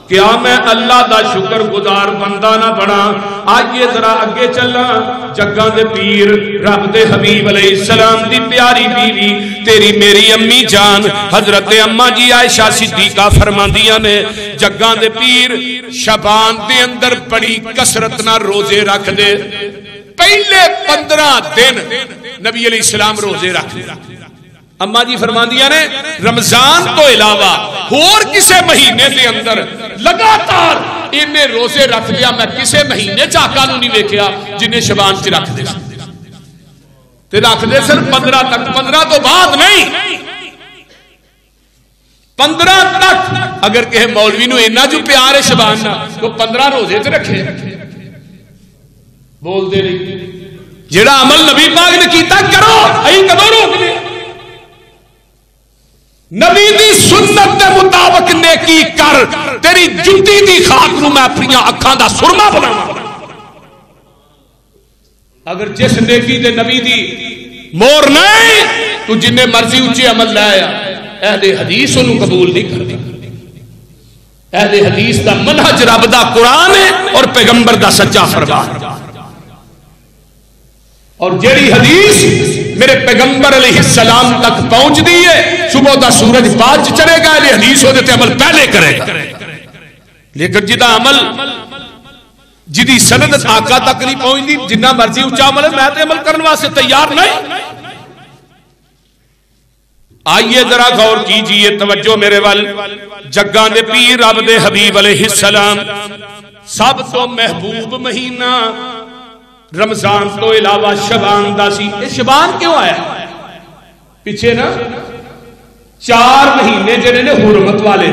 کیا میں اللہ دا شکر گزار بندہ نہ بنا؟ آئیے ذرا اگے چلا، جگاں دے پیر رب دے حبیب علیہ السلام دی پیاری بیوی تیری میری امی جان حضرت اما جی عائشہ صدیقہ فرماندیاں نے جگاں دے پیر شبان دے اندر بڑی کثرت نہ روزے رکھ دے، پہلے 15 دن نبی علیہ السلام روزے رکھ دے۔ اما جی فرماندیاں نے رمضان تو علاوہ اور کسے مہینے دے اندر لگاتار انہیں روزے رکھ دیا، میں کسے مہینے چاکا نو نہیں ویکھیا جنہیں شبان چ رکھ دے تے رکھ دے صرف 15 تک، 15 تو بعد نہیں، 15 تک۔ اگر کہ مولوی نو اینا جو پیار ہے شبان نہ تو 15 روزے تے رکھے، بول دے رہی جیڑا عمل نبی پاک نے کیتا کرو، ائی کدوں روک دے؟ نبی دی سنت دے مطابق نیکی کر، تیری جُتی دی خاک نو میں اپنی اکھاں دا سرما بناواں۔ اگر جس نیکی دے نبی دی مور نہیں تو جنہیں مرضی اونچے عمل لایا، اہل حدیث انہوں قبول نہیں کرتے۔ اہل حدیث دا منہج رب دا قرآن ہے اور پیغمبر دا سچا فرمان، اور جیڑی حدیث میرے پیغمبر علیہ السلام تک پہنچ دی ہے، صبح دا سورج بعد چڑھے گا، یہ حدیث ہو دیتے عمل پہلے کرے گا۔ لیکن جدا عمل جدی سند آقا تک نہیں پہنچ دی، جنہ مرضی اونچا عمل ہے میں تے عمل کرنے واسطے تیار نہیں۔ آئیے ذرا غور کیجئے، توجہ میرے وال، جگاں دے پیر رب دے حبیب علیہ السلام سب تو محبوب مہینہ رمضان تو علاوہ شبان دا سی۔ یہ شبان کیوں آیا؟ پیچھے نا 4 مہینے جنہیں نے حرمت والے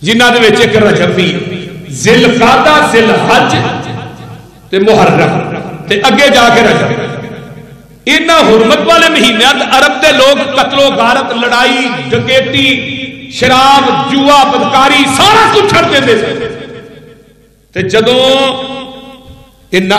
جنہ دے وچ ایک رجب بھی، ذی القعدہ، ذی الحج تے محرم تے اگے جا کے رجب۔ انہاں حرمت والے مہینے عرب دے لوگ قتل و غارت، لڑائی، ڈکیتی، شراب، جوا، بدکاری سارا کچھ چھڑ دیندے تے جدوں انہاں